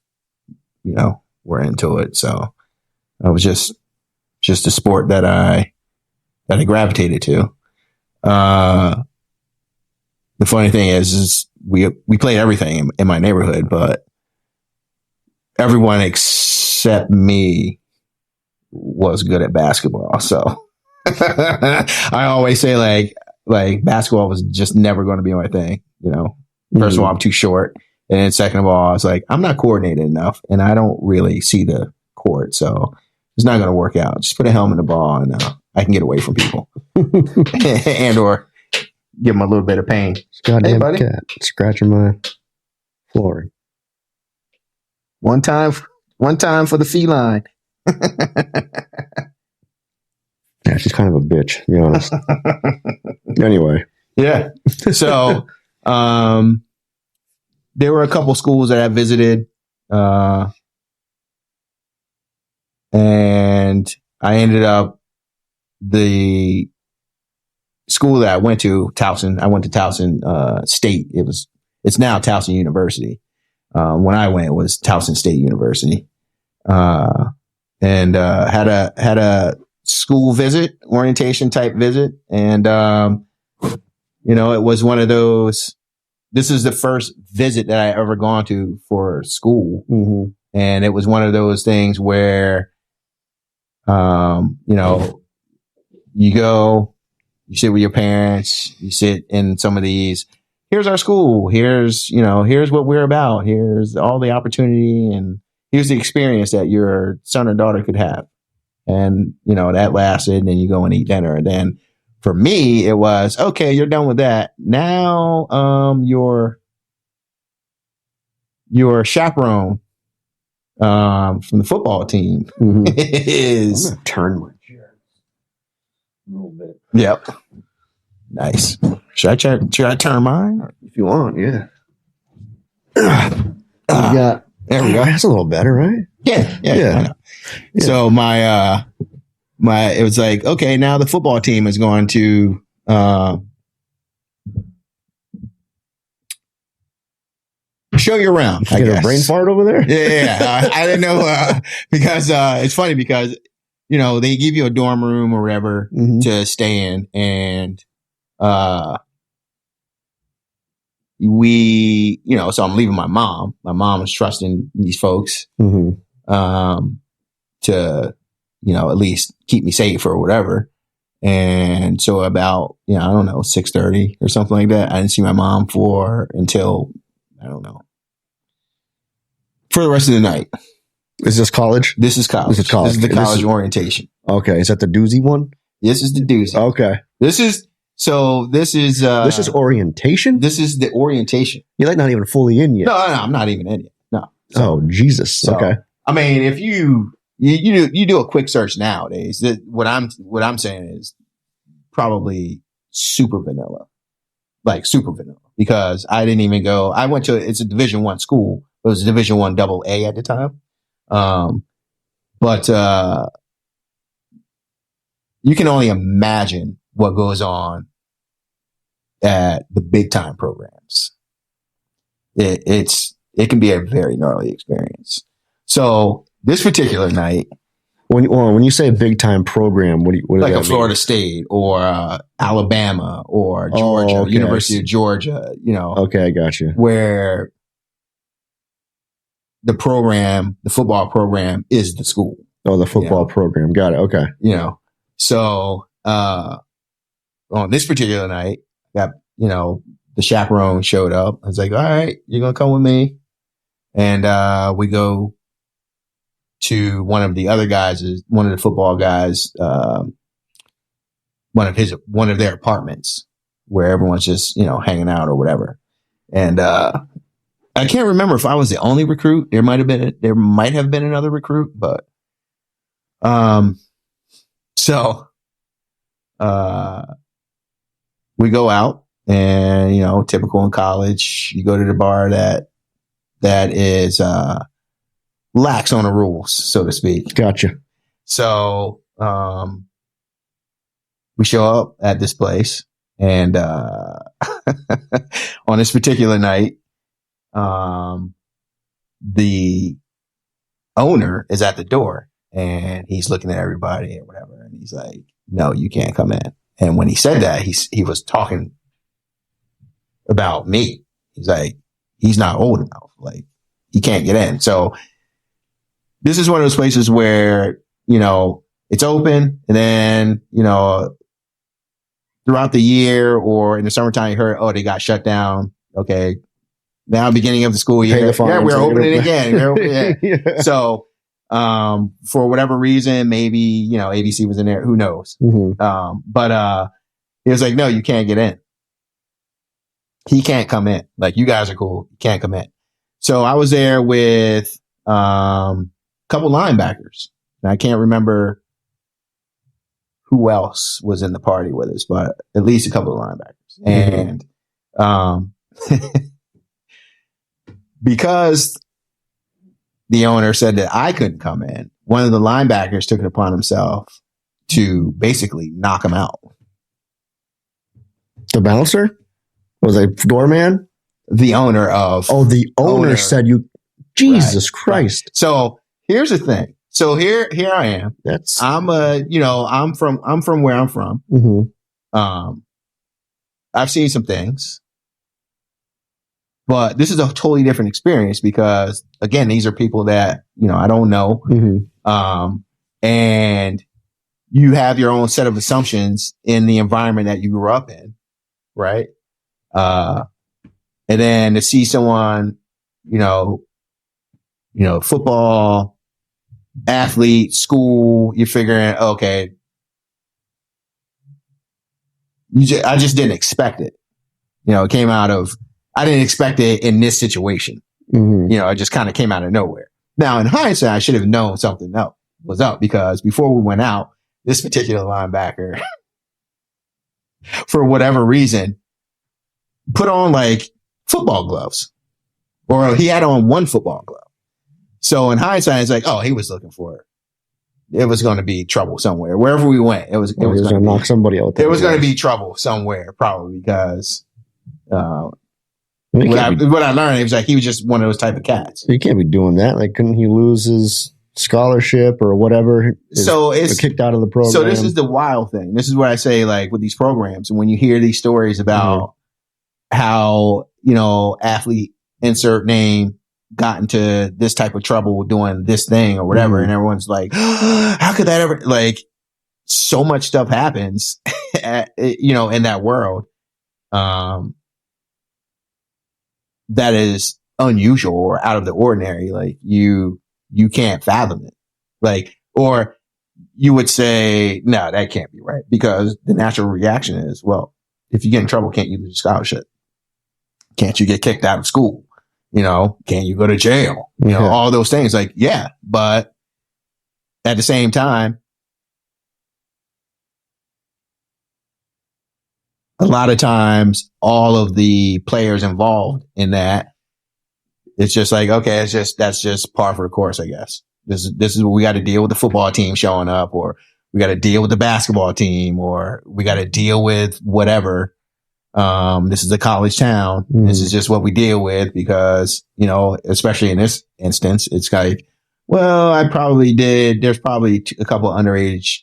Speaker 2: were into it. So it was just a sport that I gravitated to. The funny thing is we played everything in my neighborhood, but everyone except me was good at basketball. So I always say like basketball was just never going to be my thing. First of all, I'm too short. And then second of all, I was like, I'm not coordinated enough and I don't really see the court. So it's not going to work out. Just put a helmet in the ball and I can get away from people and or give them a little bit of pain.
Speaker 1: Goddamn cat scratching my flooring.
Speaker 2: One time for the feline.
Speaker 1: Yeah, she's kind of a bitch, to be honest. Anyway.
Speaker 2: Yeah. So, there were a couple schools that I visited, and I ended up the school that I went to, Towson. I went to Towson State. It's now Towson University.
Speaker 3: When I went, it was Towson State University, and had a school visit, orientation type visit, and it was one of those. This is the first visit that I ever gone to for school, and it was one of those things where, you go, you sit with your parents, you sit in some of these. Here's our school. Here's what we're about. Here's all the opportunity, and here's the experience that your son or daughter could have. And, that lasted, and then you go and eat dinner. And then for me, it was, okay, you're done with that. Now, your chaperone, from the football team is.
Speaker 1: I'm gonna turn my chair a little bit.
Speaker 3: Yep. Nice. Should I turn mine?
Speaker 1: If you want, yeah. There we go. That's a little better, right?
Speaker 3: Yeah. Yeah. So it was like, okay, now the football team is going to show you around. I guess.
Speaker 1: A brain fart over there?
Speaker 3: Yeah. I didn't know because it's funny because they give you a dorm room or whatever to stay in, and so I'm leaving my mom. My mom is trusting these folks to at least keep me safe or whatever. And so about, I don't know, 6:30 or something like that. I didn't see my mom until, I don't know, for the rest of the night.
Speaker 1: Is this college?
Speaker 3: This is college. This is the college orientation.
Speaker 1: Okay. Is that the doozy one?
Speaker 3: This is the doozy.
Speaker 1: Okay.
Speaker 3: This is
Speaker 1: orientation?
Speaker 3: This is the orientation.
Speaker 1: You're like not even fully in yet.
Speaker 3: No, I'm not even in yet. No.
Speaker 1: Oh, Jesus. So, okay.
Speaker 3: I mean, if you do a quick search nowadays, what I'm saying is probably super vanilla, like super vanilla, because I didn't even go. I went to it's a Division I school. It was a Division I AA at the time, but you can only imagine what goes on at the big time programs. It can be a very gnarly experience. So this particular night,
Speaker 1: when you say big time program, what
Speaker 3: like a Florida State or Alabama or Georgia, University of Georgia,
Speaker 1: Okay, I got you.
Speaker 3: Where the football program is the school.
Speaker 1: Oh, the football program. Got it. Okay.
Speaker 3: So on this particular night, the chaperone showed up. I was like, all right, you're going to come with me. And we go to one of the football guys, one of their apartments where everyone's just, hanging out or whatever. And I can't remember if I was the only recruit. There might have been another recruit, but so we go out, and typical in college, you go to the bar that is lax on the rules, so to speak.
Speaker 1: Gotcha.
Speaker 3: So we show up at this place, and on this particular night, the owner is at the door, and he's looking at everybody and whatever, and he's like, "No, you can't come in." And when he said that, he was talking about me. He's like, he's not old enough. Like, he can't get in. So this is one of those places where, it's open, and then, throughout the year or in the summertime, you heard, oh, they got shut down. Okay. Now, beginning of the school year, we're opening again. Yeah. So, for whatever reason, maybe, ABC was in there. Who knows? But he was like, no, you can't get in. He can't come in. Like, you guys are cool. You can't come in. So I was there with, couple linebackers. And I can't remember who else was in the party with us, but at least a couple of linebackers. And, because the owner said that I couldn't come in, one of the linebackers took it upon himself to basically knock him out.
Speaker 1: The bouncer? Was a doorman?
Speaker 3: the owner of.
Speaker 1: Oh, the owner said you. Jesus Christ!
Speaker 3: Right. So here's the thing. So here I am. I'm from where I'm from.
Speaker 1: Mm-hmm.
Speaker 3: I've seen some things, but this is a totally different experience because again, these are people that, I don't know.
Speaker 1: Mm-hmm.
Speaker 3: And you have your own set of assumptions in the environment that you grew up in. Right. And then to see someone, football, athlete, school, you're figuring, okay, I just didn't expect it. It came out of, I didn't expect it in this situation.
Speaker 1: Mm-hmm.
Speaker 3: It just kind of came out of nowhere. Now, in hindsight, I should have known something else was up because before we went out, this particular linebacker, for whatever reason, put on like football gloves, or he had on one football glove. So in hindsight, it's like, oh, he was looking for it. It was going to be trouble somewhere. Wherever we went, it was going to
Speaker 1: knock somebody out.
Speaker 3: It was going to be trouble somewhere, probably because what I learned, it was like he was just one of those type of cats.
Speaker 1: You can't be doing that. Like, couldn't he lose his scholarship or whatever?
Speaker 3: So it's
Speaker 1: kicked out of the program.
Speaker 3: So this is the wild thing. This is what I say, like with these programs, and when you hear these stories about how athlete insert name got into this type of trouble doing this thing or whatever, and everyone's like, how could that ever, like, so much stuff happens in that world that is unusual or out of the ordinary. Like you can't fathom it. Like, or you would say, no, that can't be right, because the natural reaction is, well, if you get in trouble, can't you lose a scholarship? Can't you get kicked out of school? Can you go to jail? All those things. Like, yeah, but at the same time, a lot of times, all of the players involved in that, it's just like, okay, that's just par for the course, I guess. This is what we got to deal with, the football team showing up, or we got to deal with the basketball team, or we got to deal with whatever. This is a college town. This is just what we deal with because, especially in this instance, it's like, well, there's probably a couple of underage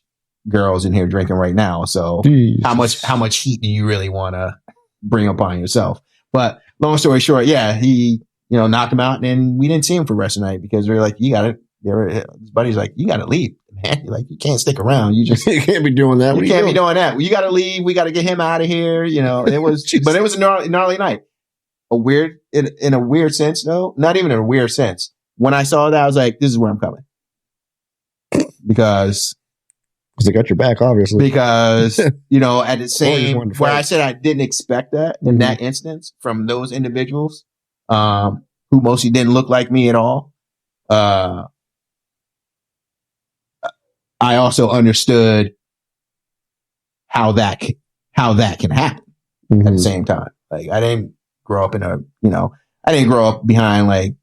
Speaker 3: girls in here drinking right now. So Jesus. how much heat do you really want to bring upon yourself? But long story short, yeah, he, knocked him out, and we didn't see him for the rest of the night because they're like, his buddy's like, you got to leave, man. Like, you can't stick around. You
Speaker 1: can't be doing that.
Speaker 3: You can't be doing that. You got to leave. We got to get him out of here. It was, but it was a gnarly night. In a weird sense, though, not even in a weird sense. When I saw that, I was like, this is where I'm coming. Because
Speaker 1: they got your back, obviously.
Speaker 3: Because, at the same, where I said I didn't expect that in that instance from those individuals, who mostly didn't look like me at all. I also understood how that can happen at the same time. Like, I didn't grow up I didn't grow up behind like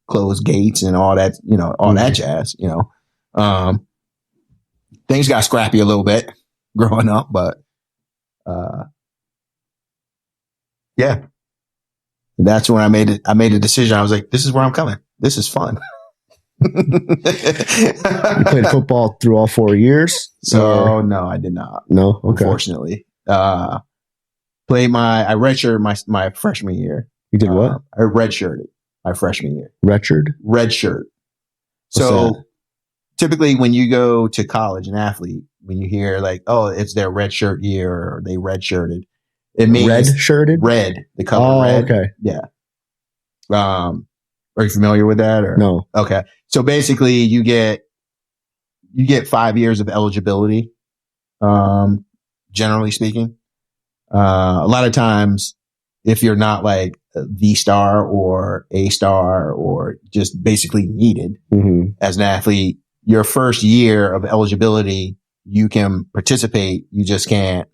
Speaker 3: closed gates and all that, all that jazz, things got scrappy a little bit growing up, but, yeah, that's when I made a decision. I was like, this is where I'm coming. This is fun.
Speaker 1: You played football through all 4 years?
Speaker 3: So no, I did not.
Speaker 1: No, okay.
Speaker 3: Unfortunately, I redshirted my freshman year.
Speaker 1: You did what?
Speaker 3: I redshirted my freshman year.
Speaker 1: Redshirt.
Speaker 3: So typically, when you go to college, an athlete, when you hear like, oh, it's their redshirt year or they redshirted, it means
Speaker 1: redshirted.
Speaker 3: Red, the color red.
Speaker 1: Okay.
Speaker 3: Yeah. Are you familiar with that or
Speaker 1: no?
Speaker 3: Okay. So basically you get 5 years of eligibility. Generally speaking, a lot of times if you're not like the star or a star or just basically needed as an athlete, your first year of eligibility, you can participate. You just can't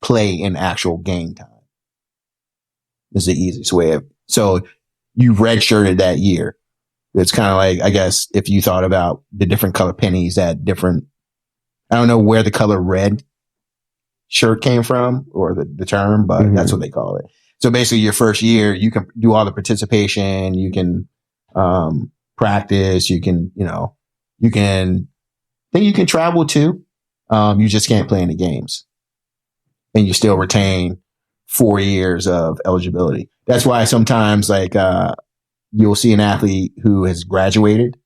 Speaker 3: play in actual game time. This is the easiest way of, so you redshirted that year. It's kind of like, I guess, if you thought about the different color pennies at different, I don't know where the color red shirt came from or the term, but that's what they call it. So basically your first year, you can do all the participation, you can, practice, you can, you can travel too. You just can't play any games and you still retain 4 years of eligibility. That's why sometimes like, you'll see an athlete who has graduated,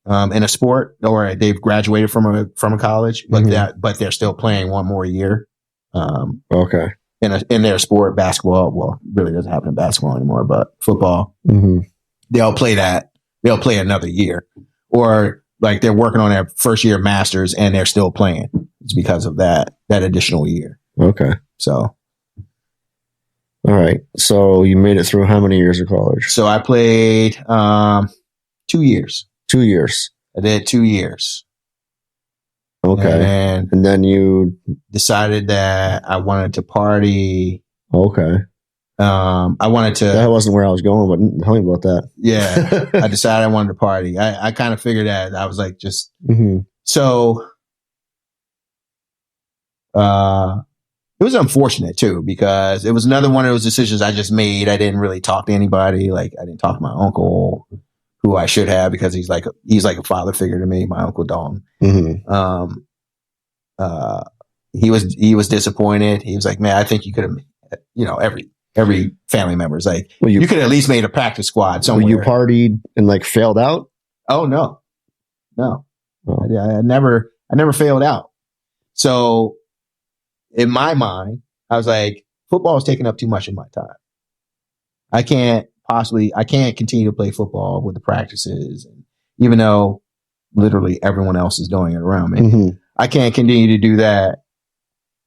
Speaker 3: in a sport or they've graduated from a college, but they're still playing one more year.
Speaker 1: Okay.
Speaker 3: In their sport, basketball, well, really doesn't happen in basketball anymore, but football, they'll play another year, or like they're working on their first year masters and they're still playing. It's because of that additional year.
Speaker 1: Okay.
Speaker 3: So.
Speaker 1: All right. So you made it through how many years of college?
Speaker 3: So I played, 2 years.
Speaker 1: 2 years.
Speaker 3: I did 2 years.
Speaker 1: Okay. And then you
Speaker 3: decided that I wanted to party.
Speaker 1: Okay.
Speaker 3: I wanted to.
Speaker 1: That wasn't where I was going, but tell me about that.
Speaker 3: Yeah. I decided I wanted to party. I kind of figured that. I was like, just. So, it was unfortunate too, because it was another one of those decisions I just made. I didn't really talk to anybody. Like I didn't talk to my uncle, who I should have, because he's like a father figure to me, my Uncle Dalton. He was disappointed. He was like, man, I think you could have, every family member is like, well, you could have at least made a practice squad somewhere.
Speaker 1: You partied and like failed out?
Speaker 3: Oh, no. Oh. I never failed out. So in my mind, I was like, football is taking up too much of my time. I can't continue to play football with the practices, and even though literally everyone else is doing it around me. I can't continue to do that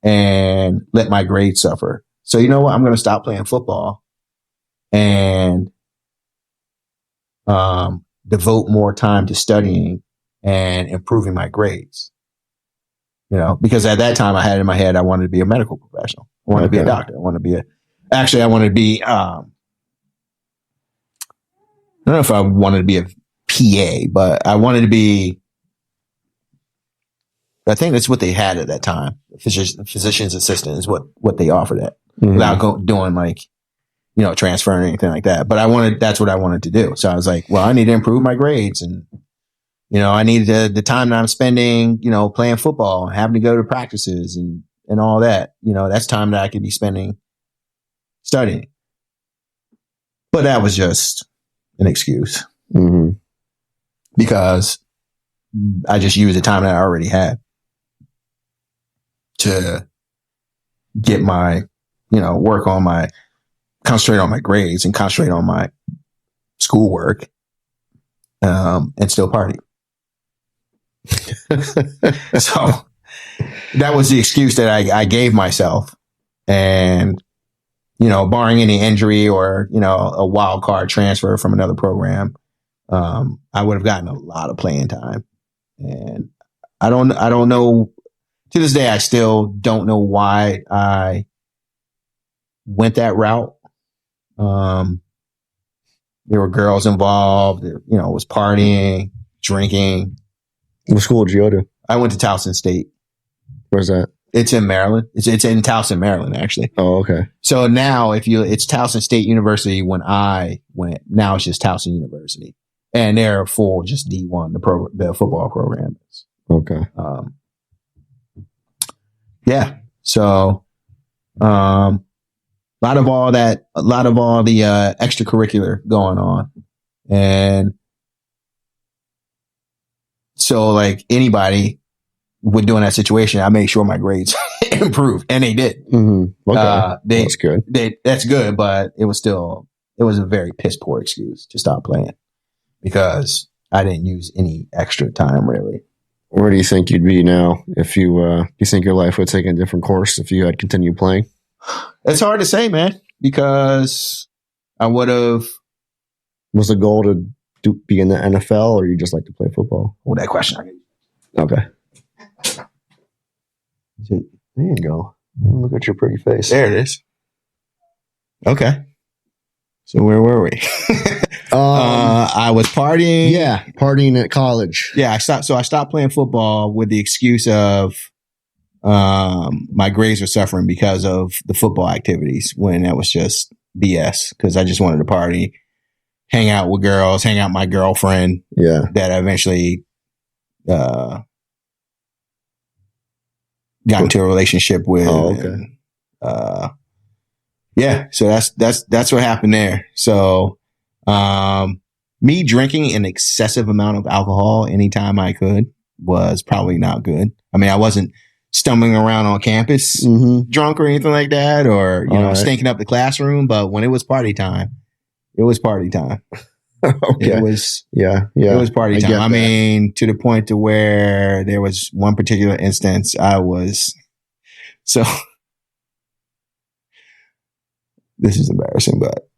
Speaker 3: and let my grades suffer. So you know what? I'm going to stop playing football and devote more time to studying and improving my grades. Because at that time I had in my head I wanted to be a medical professional. I wanted to be a doctor. I wanted to be I don't know if I wanted to be a PA, but I wanted to be, I think that's what they had at that time. Physician's assistant is what they offered at, without doing like, transferring or anything like that. But that's what I wanted to do. So I was like, well, I need to improve my grades, and, I needed the time that I'm spending, playing football, having to go to practices and all that, that's time that I could be spending studying. But that was just an excuse, because I just used the time that I already had to get my, concentrate on my grades and concentrate on my schoolwork, and still party. So that was the excuse that I gave myself. And, barring any injury or, a wild card transfer from another program, I would have gotten a lot of playing time. And I don't know, to this day, I still don't know why I went that route. There were girls involved, was partying, drinking.
Speaker 1: What school did you go to?
Speaker 3: I went to Towson State.
Speaker 1: Where's that?
Speaker 3: It's in Maryland. It's in Towson, Maryland, actually.
Speaker 1: Oh, okay.
Speaker 3: So now it's Towson State University. When I went, now it's just Towson University, and they're full just D1. The football program is.
Speaker 1: Okay.
Speaker 3: Yeah. So, a lot of all the extracurricular going on, and so like anybody would do in that situation, I made sure my grades improved, and they did.
Speaker 1: Okay. That's good.
Speaker 3: That's good, but it was a very piss poor excuse to stop playing, because I didn't use any extra time really.
Speaker 1: Where do you think you'd be now if you think your life would take a different course if you had continued playing?
Speaker 3: It's hard to say, man, because I would have.
Speaker 1: Was the goal to be in the NFL, or you just like to play football?
Speaker 3: Well, that question.
Speaker 1: Okay. There you go. Look at your pretty face.
Speaker 3: There it is. Okay. So where were we? I was partying.
Speaker 1: Yeah, partying at college.
Speaker 3: Yeah, I stopped playing football with the excuse of my grades were suffering because of the football activities when that was just BS because I just wanted to party, hang out with girls, hang out with my girlfriend.
Speaker 1: Yeah.
Speaker 3: That I eventually got into a relationship with.
Speaker 1: Oh, okay.
Speaker 3: And, yeah, so that's what happened there. So, me drinking an excessive amount of alcohol anytime I could was probably not good. I mean, I wasn't stumbling around on campus drunk or anything like that, or stinking up the classroom. But when it was party time, it was party time.
Speaker 1: Okay.
Speaker 3: It was
Speaker 1: it
Speaker 3: was party time. I mean, to the point to where there was one particular instance I was so. This is embarrassing, but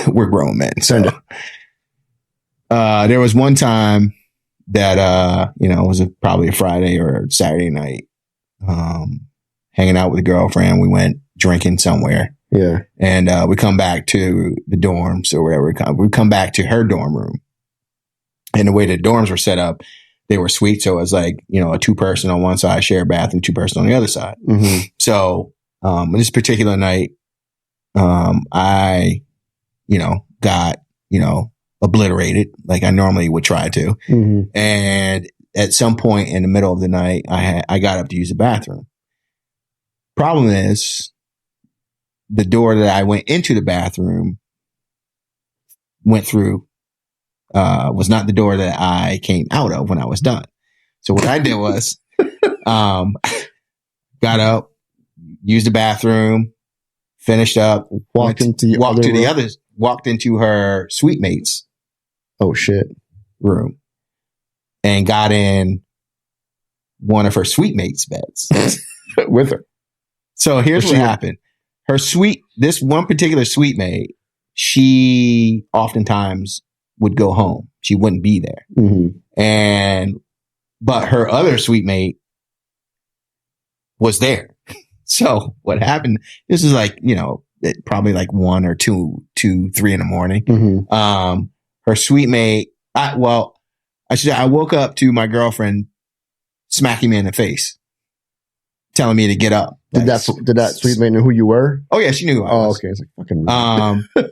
Speaker 3: we're grown men. So, there was one time that, it was probably a Friday or Saturday night, hanging out with a girlfriend. We went drinking somewhere.
Speaker 1: Yeah.
Speaker 3: And, we come back to the dorms or whatever. We come back to her dorm room. And the way the dorms were set up, they were suites. So it was like, a 2-person on one side, share a bathroom, 2-person on the other side.
Speaker 1: Mm-hmm.
Speaker 3: So, this particular night, I, got, obliterated like I normally would try to.
Speaker 1: Mm-hmm.
Speaker 3: And at some point in the middle of the night, I got up to use the bathroom. Problem is the door that I went into the bathroom went through, was not the door that I came out of when I was done. So what I did was, got up, used the bathroom, finished up, walked into her suite mate's.
Speaker 1: Oh shit.
Speaker 3: Room and got in one of her suite mates' beds
Speaker 1: with her.
Speaker 3: So here's what happened. This one particular suite mate, she oftentimes would go home. She wouldn't be there.
Speaker 1: Mm-hmm.
Speaker 3: But her other suite mate was there. So what happened, this is like, probably like 1 or 2, 3 in the morning.
Speaker 1: Mm-hmm.
Speaker 3: Her suite mate, I woke up to my girlfriend smacking me in the face, telling me to get up.
Speaker 1: Did that suite mate know who you were?
Speaker 3: Oh yeah, she knew who I was.
Speaker 1: Okay. It's like fucking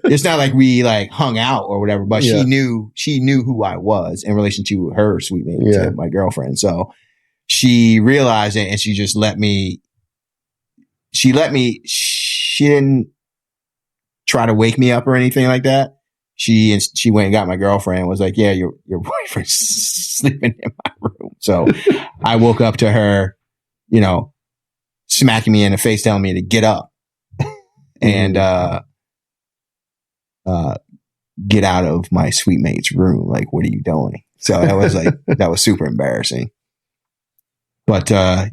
Speaker 3: it's not like we like hung out or whatever, but she knew who I was in relation to her suite mate, to my girlfriend. So she realized it and she just let me. She didn't try to wake me up or anything like that. She went and got my girlfriend and was like, yeah, your boyfriend's sleeping in my room. So I woke up to her, smacking me in the face, telling me to get up and, get out of my suite mate's room. Like, what are you doing? So that was like, that was super embarrassing. But, the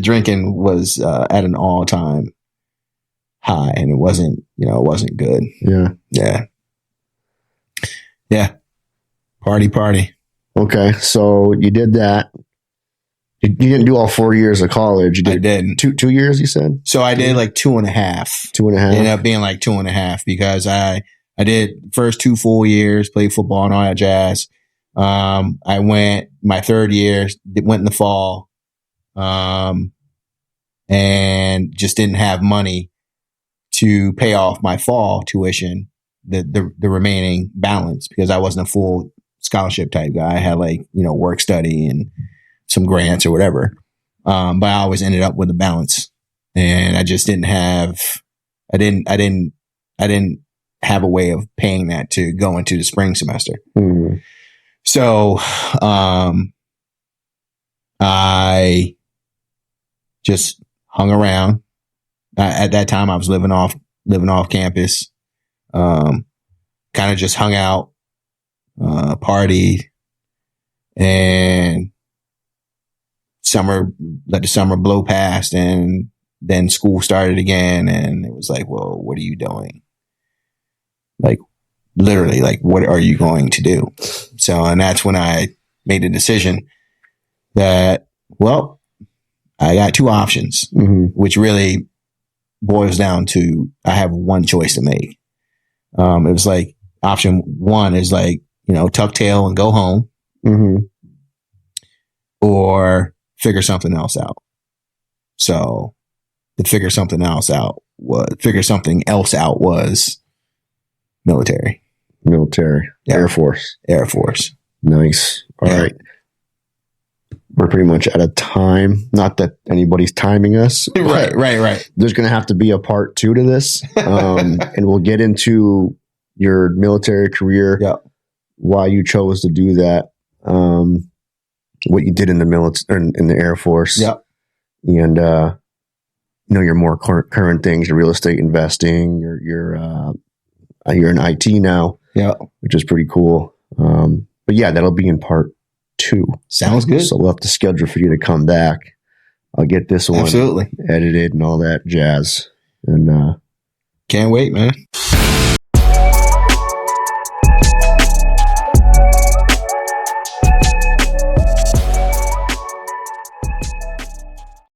Speaker 3: drinking was at an all-time high, and it wasn't good. Yeah. Party.
Speaker 1: Okay, so you did that. You didn't do all 4 years of college.
Speaker 3: I didn't.
Speaker 1: 2 years, you said?
Speaker 3: So I did like 2.5. 2.5. It ended up being like 2.5 because I did first 2 full years, played football and all that jazz. I went my third year, went in the fall, and just didn't have money to pay off my fall tuition, the remaining balance, because I wasn't a full scholarship type guy. I had like, work study and some grants or whatever. But I always ended up with a balance, and I just didn't have a way of paying that to go into the spring semester.
Speaker 1: Mm-hmm.
Speaker 3: So, I just hung around. At that time, I was living off campus. Kind of just hung out, partied, and let the summer blow past, and then school started again, and it was like, well, what are you doing? Like, literally, like, what are you going to do? So, and that's when I made the decision that, well, I got 2 options, which really boils down to I have one choice to make. It was like option 1 is like,
Speaker 2: tuck tail and go home, or figure something else out. So the figure something else out was military.
Speaker 1: Yeah. Air Force. Nice. All right. We're pretty much out of time. Not that anybody's timing us.
Speaker 2: Right.
Speaker 1: There's going to have to be a part 2 to this. And we'll get into your military career, why you chose to do that, what you did in the military, in the Air Force, and your more current things, your real estate investing, you're in IT now, which is pretty cool. But yeah, that'll be in part 2.
Speaker 2: Sounds good.
Speaker 1: So we'll have to schedule for you to come back. I'll get this one
Speaker 2: absolutely
Speaker 1: edited and all that jazz, and
Speaker 2: can't wait, man.